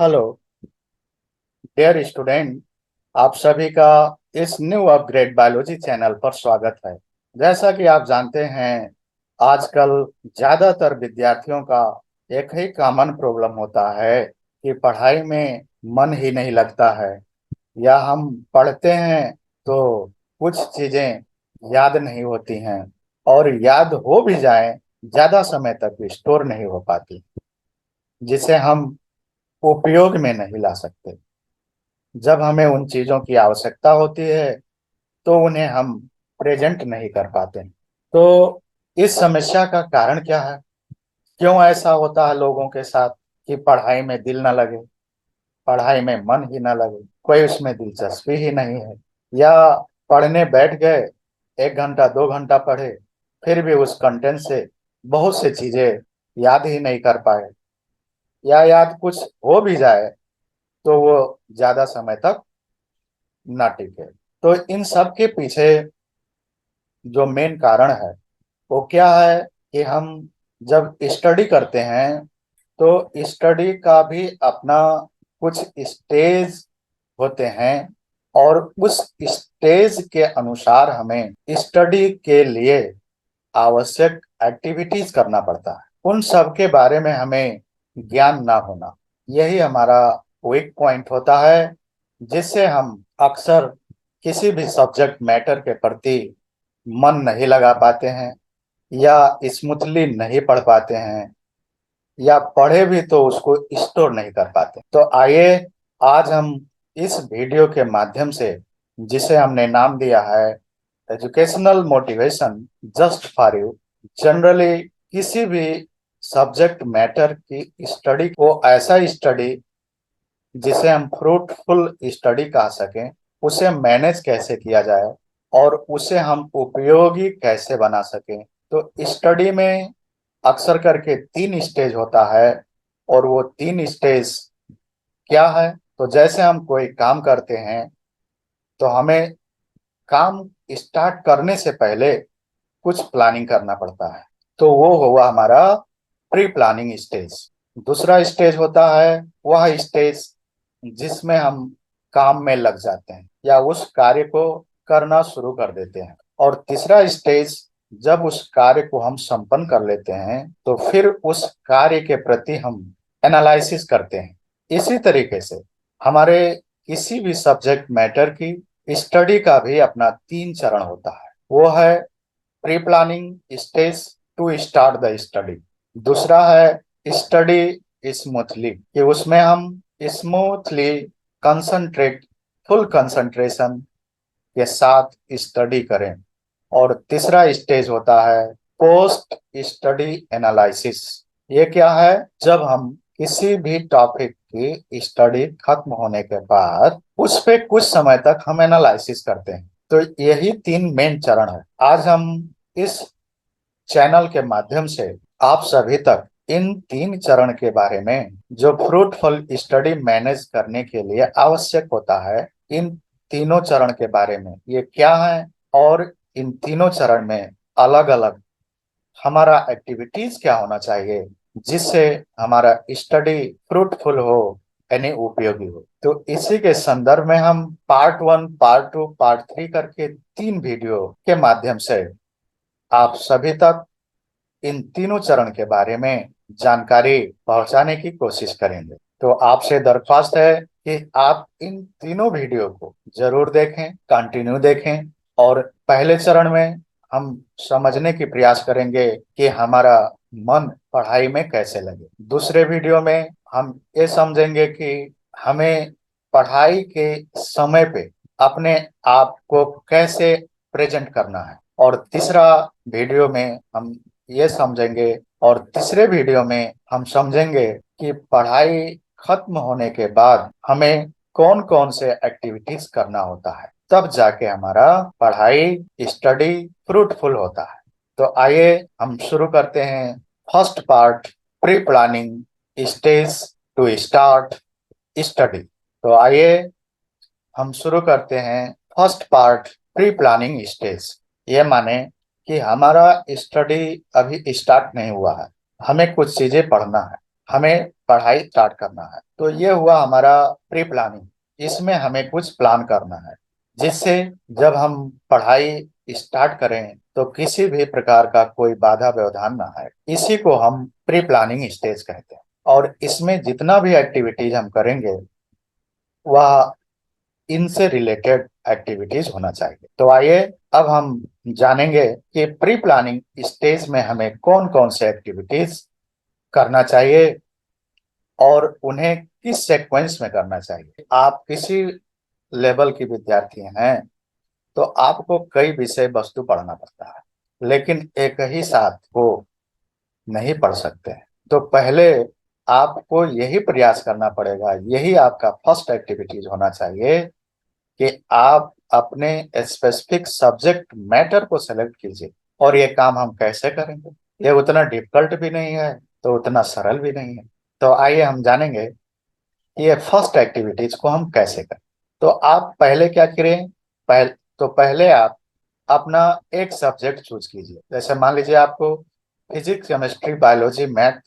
Hello dear student. आप सभी का इस न्यू अपग्रेड बायोलॉजी चैनल पर स्वागत है। जैसा कि आप जानते हैं, आजकल ज़्यादातर विद्यार्थियों का एक ही कॉमन प्रॉब्लम होता है कि पढ़ाई में मन ही नहीं लगता है, या हम पढ़ते हैं तो कुछ चीज़ें याद नहीं होती हैं, और याद हो भी जाए ज़्यादा समय तक स्टोर नहीं हो पाती, जिसे हम उपयोग में नहीं ला सकते। जब हमें उन चीजों की आवश्यकता होती है तो उन्हें हम प्रेजेंट नहीं कर पाते। तो इस समस्या का कारण क्या है? क्यों ऐसा होता है लोगों के साथ कि पढ़ाई में दिल न लगे, पढ़ाई में मन ही न लगे, कोई उसमें दिलचस्पी ही नहीं है, या पढ़ने बैठ गए, 1 घंटा 2 घंटा पढ़े, फिर भी उस कंटेंट से बहुत सी चीजें याद ही नहीं कर पाए, या याद कुछ हो भी जाए तो वो ज्यादा समय तक ना टिके। तो इन सब के पीछे जो मेन कारण है वो क्या है कि हम जब स्टडी करते हैं तो स्टडी का भी अपना कुछ स्टेज होते हैं, और उस स्टेज के अनुसार हमें स्टडी के लिए आवश्यक एक्टिविटीज करना पड़ता है। उन सब के बारे में हमें ज्ञान ना होना, यही हमारा वीक पॉइंट होता है, जिससे हम अक्सर किसी भी सब्जेक्ट मैटर के प्रति मन नहीं लगा पाते हैं, या स्मूथली नहीं पढ़ पाते हैं, या पढ़े भी तो उसको स्टोर नहीं कर पाते। तो आइए आज हम इस वीडियो के माध्यम से, जिसे हमने नाम दिया है educational motivation just for you, generally किसी भी सब्जेक्ट मैटर की स्टडी को, ऐसा स्टडी जिसे हम फ्रूटफुल स्टडी कह सकें, उसे मैनेज कैसे किया जाए और उसे हम उपयोगी कैसे बना सकें। तो स्टडी में अक्सर करके 3 स्टेज होता है, और वो 3 स्टेज क्या है? तो जैसे हम कोई काम करते हैं तो हमें काम स्टार्ट करने से पहले कुछ प्लानिंग करना पड़ता है। तो वो हुआ हमारा प्री प्लानिंग स्टेज। दूसरा स्टेज होता है वह स्टेज जिसमें हम काम में लग जाते हैं या उस कार्य को करना शुरू कर देते हैं। और तीसरा स्टेज, जब उस कार्य को हम संपन्न कर लेते हैं तो फिर उस कार्य के प्रति हम एनालिसिस करते हैं। इसी तरीके से हमारे किसी भी सब्जेक्ट मैटर की स्टडी का भी अपना 3 चरण होता है। वो है pre planning stage to start the study. दूसरा है स्टडी स्मूथली, कि उसमें हम स्मूथली कंसंट्रेट, फुल कंसंट्रेशन के साथ स्टडी करें। और तीसरा स्टेज होता है पोस्ट स्टडी एनालिसिस। ये क्या है? जब हम किसी भी टॉपिक की स्टडी खत्म होने के बाद उस पे कुछ समय तक हम एनालिसिस करते हैं। तो यही 3 मेन चरण है। आज हम इस चैनल के माध्यम से आप सभी तक इन 3 चरण के बारे में, जो फ्रूटफुल स्टडी मैनेज करने के लिए आवश्यक होता है, इन तीनों चरण के बारे में ये क्या है, और इन तीनों चरण में अलग अलग हमारा एक्टिविटीज क्या होना चाहिए जिससे हमारा स्टडी फ्रूटफुल हो, यानी उपयोगी हो। तो इसी के संदर्भ में हम पार्ट 1, पार्ट 2, पार्ट 3 करके 3 वीडियो के माध्यम से आप सभी तक इन तीनों चरण के बारे में जानकारी पहुंचाने की कोशिश करेंगे। तो आपसे दरख्वास्त है कि आप इन तीनों वीडियो को जरूर देखें, कंटिन्यू देखें। और पहले चरण में हम समझने की प्रयास करेंगे कि हमारा मन पढ़ाई में कैसे लगे। दूसरे वीडियो में हम ये समझेंगे कि हमें पढ़ाई के समय पे अपने आप को कैसे प्रेजेंट करना है। और तीसरा वीडियो में हम ये समझेंगे, और तीसरे वीडियो में हम समझेंगे कि पढ़ाई खत्म होने के बाद हमें कौन कौन से एक्टिविटीज करना होता है, तब जाके हमारा पढ़ाई स्टडी फ्रूटफुल होता है। तो आइए हम शुरू करते हैं first part, pre planning stage to start study. तो आइए हम शुरू करते हैं first part, pre planning stage. ये माने कि हमारा स्टडी अभी स्टार्ट नहीं हुआ है, हमें कुछ चीजें पढ़ना है, हमें पढ़ाई स्टार्ट करना है। तो ये हुआ हमारा प्री प्लानिंग। इसमें हमें कुछ प्लान करना है जिससे जब हम पढ़ाई स्टार्ट करें तो किसी भी प्रकार का कोई बाधा व्यवधान ना आए। इसी को हम प्री प्लानिंग स्टेज कहते हैं। और इसमें जितना भी एक्टिविटीज हम करेंगे वह इनसे रिलेटेड एक्टिविटीज होना चाहिए। तो आइए अब हम जानेंगे कि प्री प्लानिंग स्टेज में हमें कौन कौन से एक्टिविटीज करना चाहिए और उन्हें किस सीक्वेंस में करना चाहिए। आप किसी लेवल की विद्यार्थी हैं तो आपको कई विषय वस्तु पढ़ना पड़ता है, लेकिन एक ही साथ को नहीं पढ़ सकते हैं। तो पहले आपको यही प्रयास करना पड़ेगा, यही आपका फर्स्ट एक्टिविटीज होना चाहिए कि आप अपने स्पेसिफिक सब्जेक्ट मैटर को सेलेक्ट कीजिए। और ये काम हम कैसे करेंगे? ये उतना डिफिकल्ट भी नहीं है तो उतना सरल भी नहीं है। तो आइए हम जानेंगे कि ये फर्स्ट एक्टिविटीज को हम कैसे करें। तो आप पहले क्या करें? पहले आप अपना एक सब्जेक्ट चूज कीजिए। जैसे मान लीजिए आपको फिजिक्स, केमिस्ट्री, बायोलॉजी, मैथ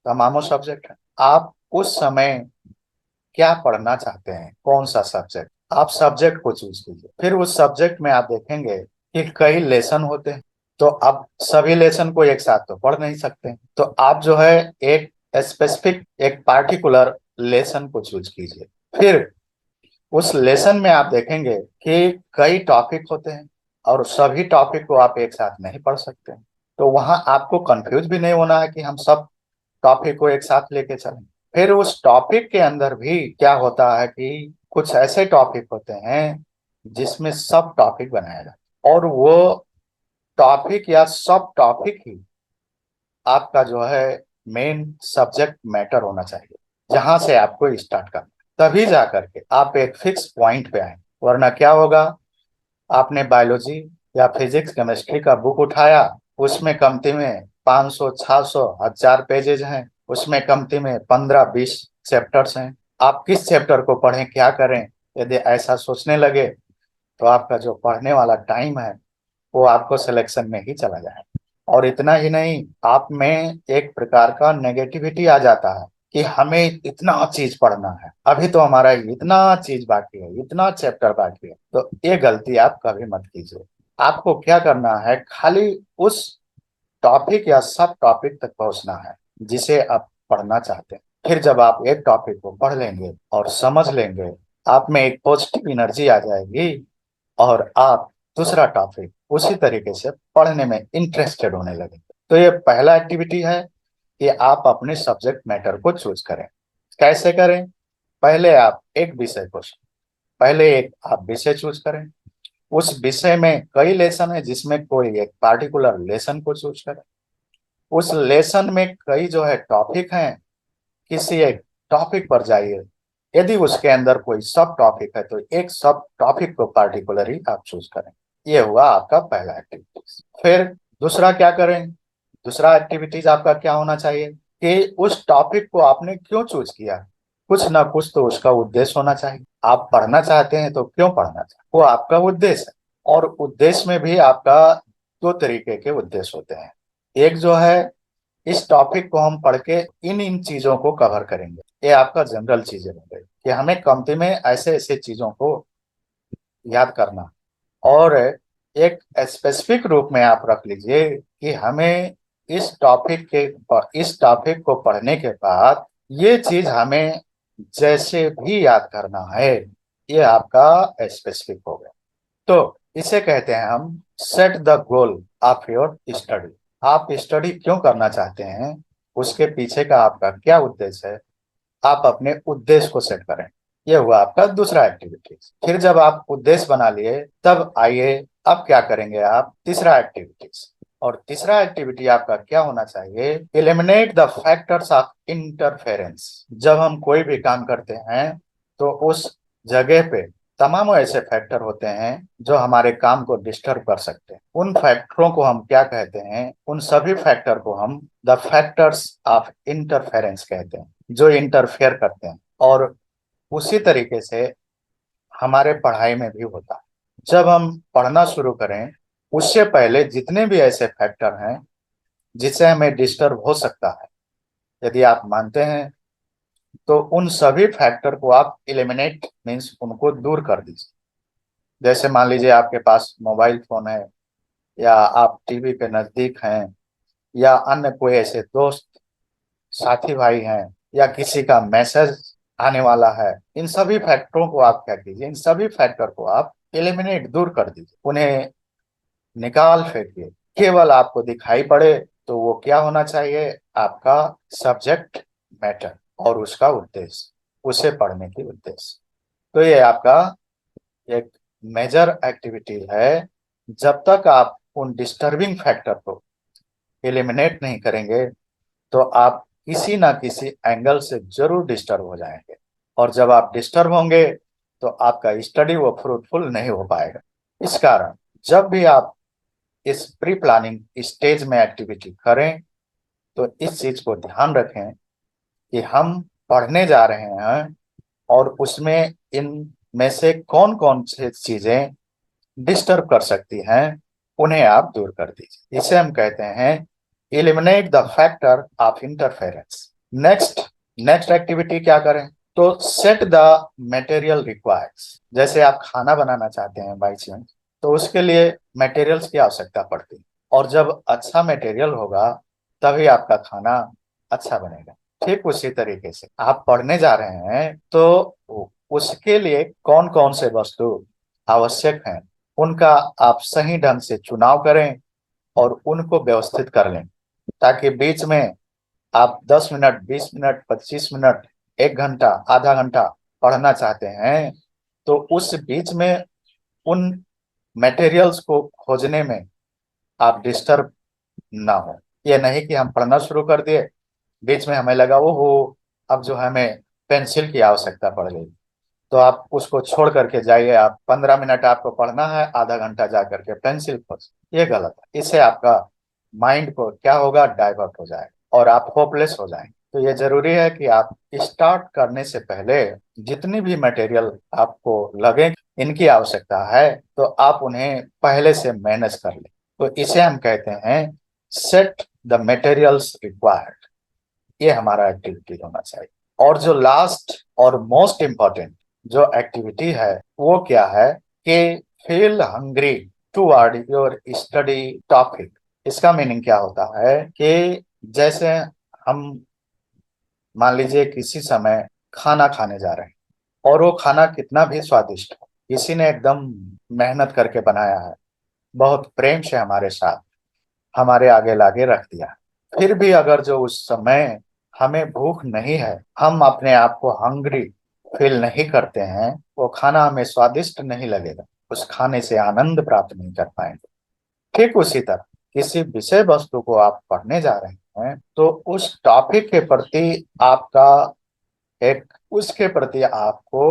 तमामों सब्जेक्ट है। आप उस समय क्या पढ़ना चाहते हैं, कौन सा सब्जेक्ट, आप सब्जेक्ट को चूज कीजिए। फिर उस सब्जेक्ट में आप देखेंगे कि कई लेसन होते हैं। तो आप सभी लेसन को एक साथ तो पढ़ नहीं सकते, तो आप जो है एक स्पेसिफिक, एक पार्टिकुलर लेसन को चूज कीजिए। फिर उस लेसन में आप देखेंगे कि कई टॉपिक होते हैं और सभी टॉपिक को आप एक साथ नहीं पढ़ सकते। तो वहां आपको कंफ्यूज भी नहीं होना है कि हम सब टॉपिक को एक साथ लेके चलें। फिर उस टॉपिक के अंदर भी क्या होता है कि कुछ ऐसे टॉपिक होते हैं जिसमें सब टॉपिक बनाया जाता है और वो टॉपिक या सब टॉपिक ही आपका जो है मेन सब्जेक्ट मैटर होना चाहिए, जहां से आपको स्टार्ट करना, तभी जा करके आप एक फिक्स पॉइंट पे आए। वरना क्या होगा, आपने बायोलॉजी या फिजिक्स केमिस्ट्री का बुक उठाया, उसमें कमती में 500 600 1000 पेजेज हैं, उसमें कमती में 15 20 चैप्टर्स हैं। आप किस चैप्टर को पढ़ें, क्या करें? यदि ऐसा सोचने लगे तो आपका जो पढ़ने वाला टाइम है वो आपको सिलेक्शन में ही चला जाए। और इतना ही नहीं, आप में एक प्रकार का नेगेटिविटी आ जाता है कि हमें इतना चीज पढ़ना है, अभी तो हमारा इतना चीज बाकी है, इतना चैप्टर बाकी है। तो ये गलती आप कभी मत कीजिए। आपको क्या करना है, खाली उस टॉपिक या सब टॉपिक तक पहुंचना है जिसे आप पढ़ना चाहते हैं। फिर जब आप एक टॉपिक को पढ़ लेंगे और समझ लेंगे, आप में एक पॉजिटिव एनर्जी आ जाएगी और आप दूसरा टॉपिक उसी तरीके से पढ़ने में इंटरेस्टेड होने लगेंगे। तो ये पहला एक्टिविटी है कि आप अपने सब्जेक्ट मैटर को चूज करें। कैसे करें? पहले आप एक विषय को, पहले एक आप विषय चूज करें। उस विषय में कई लेसन है जिसमें कोई एक पार्टिकुलर लेसन को चूज करें। उस लेसन में कई जो है टॉपिक हैं, किसी एक टॉपिक पर जाइए। यदि उसके अंदर कोई सब टॉपिक है तो एक सब टॉपिक को पार्टिकुलरली आप चूज करें। ये हुआ आपका पहला एक्टिविटीज। फिर दूसरा क्या करें? दूसरा एक्टिविटीज आपका क्या होना चाहिए कि उस टॉपिक को आपने क्यों चूज किया, कुछ ना कुछ तो उसका उद्देश्य होना चाहिए। आप पढ़ना चाहते हैं तो क्यों पढ़ना चाहते हैं, वो आपका उद्देश्य है। और उद्देश्य में भी आपका दो तरीके के उद्देश्य होते हैं। एक जो है, इस टॉपिक को हम पढ़ के इन इन चीजों को कवर करेंगे, ये आपका जनरल चीजें हो गई कि हमें कमती में ऐसे ऐसे चीजों को याद करना। और एक स्पेसिफिक रूप में आप रख लीजिए कि हमें इस टॉपिक को पढ़ने के बाद ये चीज हमें जैसे भी याद करना है, ये आपका स्पेसिफिक हो गया। तो इसे कहते हैं हम set the goal of your study. आप स्टडी क्यों करना चाहते हैं, उसके पीछे का आपका क्या उद्देश्य है, आप अपने उद्देश्य को सेट करें। यह हुआ आपका दूसरा एक्टिविटी। फिर जब आप उद्देश्य बना लिए, तब आइए अब क्या करेंगे, आप तीसरा एक्टिविटीज। और तीसरा एक्टिविटी आपका क्या होना चाहिए, eliminate the factors of interference. जब हम कोई भी काम करते हैं तो उस जगह पे तमाम ऐसे फैक्टर होते हैं जो हमारे काम को डिस्टर्ब कर सकते हैं। उन फैक्टरों को हम क्या कहते हैं, उन सभी फैक्टर को हम द फैक्टर्स ऑफ इंटरफेरेंस कहते हैं, जो इंटरफेयर करते हैं। और उसी तरीके से हमारे पढ़ाई में भी होता है। जब हम पढ़ना शुरू करें उससे पहले जितने भी ऐसे फैक्टर हैं जिससे हमें डिस्टर्ब हो सकता है, यदि आप मानते हैं तो उन सभी फैक्टर को आप एलिमिनेट मीन्स उनको दूर कर दीजिए। जैसे मान लीजिए आपके पास मोबाइल फोन है, या आप टीवी के नजदीक हैं, या अन्य कोई ऐसे दोस्त साथी भाई हैं, या किसी का मैसेज आने वाला है, इन सभी फैक्टरों को आप क्या कीजिए, इन सभी फैक्टर को आप एलिमिनेट दूर कर दीजिए, उन्हें निकाल फेंकिए। केवल आपको दिखाई पड़े तो वो क्या होना चाहिए, आपका सब्जेक्ट मैटर और उसका उद्देश्य, उसे पढ़ने की उद्देश्य। तो ये आपका एक मेजर एक्टिविटी है। जब तक आप उन डिस्टर्बिंग फैक्टर को एलिमिनेट नहीं करेंगे तो आप किसी ना किसी एंगल से जरूर डिस्टर्ब हो जाएंगे, और जब आप डिस्टर्ब होंगे तो आपका स्टडी वो फ्रूटफुल नहीं हो पाएगा। इस कारण जब भी आप इस प्री प्लानिंग स्टेज में एक्टिविटी करें तो इस चीज को ध्यान रखें कि हम पढ़ने जा रहे हैं, और उसमें इन में से कौन कौन सी चीजें डिस्टर्ब कर सकती हैं, उन्हें आप दूर कर दीजिए। इसे हम कहते हैं eliminate the factor of interference. Next next activity क्या करें, तो सेट द मटेरियल रिक्वायर्स। जैसे आप खाना बनाना चाहते हैं बाई चांस, तो उसके लिए मटेरियल्स की आवश्यकता पड़ती है, और जब अच्छा मटेरियल होगा तभी आपका खाना अच्छा बनेगा। ठीक उसी तरीके से आप पढ़ने जा रहे हैं तो उसके लिए कौन कौन से वस्तु आवश्यक हैं, उनका आप सही ढंग से चुनाव करें और उनको व्यवस्थित कर लें, ताकि बीच में आप 10 मिनट 20 मिनट 25 मिनट 1 घंटा आधा घंटा पढ़ना चाहते हैं, तो उस बीच में उन मटेरियल्स को खोजने में आप डिस्टर्ब ना हो। ये नहीं कि हम पढ़ना शुरू कर दिए, बीच में हमें लगा वो हो अब जो हमें पेंसिल की आवश्यकता पड़ गई, तो आप उसको छोड़ करके जाइए, आप 15 मिनट आपको पढ़ना है, आधा घंटा जा करके पेंसिल खोज, ये गलत है। इससे आपका माइंड को क्या होगा, डाइवर्ट हो जाएगा और आप होपलेस हो जाएंगे। तो ये जरूरी है कि आप स्टार्ट करने से पहले जितनी भी मटेरियल आपको लगे इनकी आवश्यकता है, तो आप उन्हें पहले से मैनेज कर लें। तो इसे हम कहते हैं सेट द मटेरियल्स रिक्वायर्ड। ये हमारा एक्टिविटी होना चाहिए। और जो लास्ट और मोस्ट इम्पोर्टेंट जो एक्टिविटी है वो क्या है कि feel hungry toward your study topic. इसका मीनिंग क्या होता है कि जैसे हम मान लीजिए किसी समय खाना खाने जा रहे हैं, और वो खाना कितना भी स्वादिष्ट हो, किसी ने एकदम मेहनत करके बनाया है, बहुत प्रेम से हमारे साथ हमारे आगे लागे रख दिया, फिर भी अगर जो उस समय हमें भूख नहीं है, हम अपने आप को हंग्री फील नहीं करते हैं, वो खाना हमें स्वादिष्ट नहीं लगेगा, उस खाने से आनंद प्राप्त नहीं कर पाएंगे। ठीक उसी तरह किसी विषय वस्तु को आप पढ़ने जा रहे हैं तो उस टॉपिक के प्रति आपका एक उसके प्रति आपको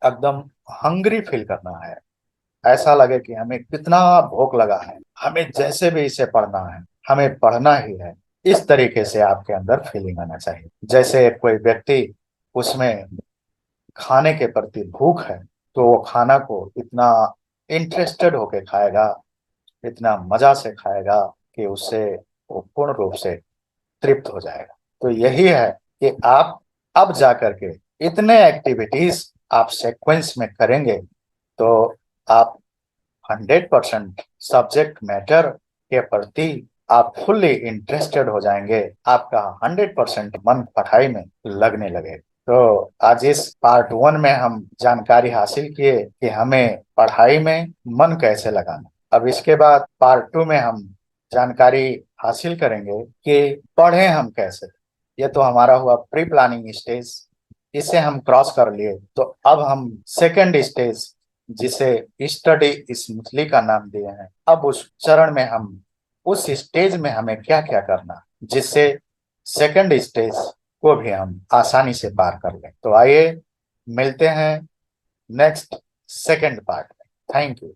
एकदम हंग्री फील करना है। ऐसा लगे कि हमें कितना भूख लगा है, हमें जैसे भी इसे पढ़ना है, हमें पढ़ना ही है। इस तरीके से आपके अंदर फीलिंग आना चाहिए। जैसे कोई व्यक्ति उसमें खाने के प्रति भूख है, तो वो खाना को इतना इंटरेस्टेड होके खाएगा, इतना मजा से खाएगा कि उससे वो पूर्ण रूप से तृप्त हो जाएगा। तो यही है कि आप अब जा करके इतने एक्टिविटीज आप सीक्वेंस में करेंगे तो आप 100% सब्जेक्ट मैटर के प्रति आप फुल्ली इंटरेस्टेड हो जाएंगे, आपका 100% मन पढ़ाई में लगने लगे। तो आज इस पार्ट 1 में हम जानकारी हासिल किए कि हमें पढ़ाई में मन कैसे लगाना। अब इसके बाद पार्ट 2 में हम जानकारी हासिल करेंगे कि पढ़ें हम कैसे। ये तो हमारा हुआ प्री प्लानिंग स्टेज, इसे हम क्रॉस कर लिए, तो अब हम सेकेंड स्टेज जिसे स्टडी स्मूथली का नाम दिए हैं, अब उस चरण में हम उस स्टेज में हमें क्या क्या करना जिससे सेकंड स्टेज को भी हम आसानी से पार कर लें। तो आइए मिलते हैं नेक्स्ट सेकंड पार्ट में। Thank you.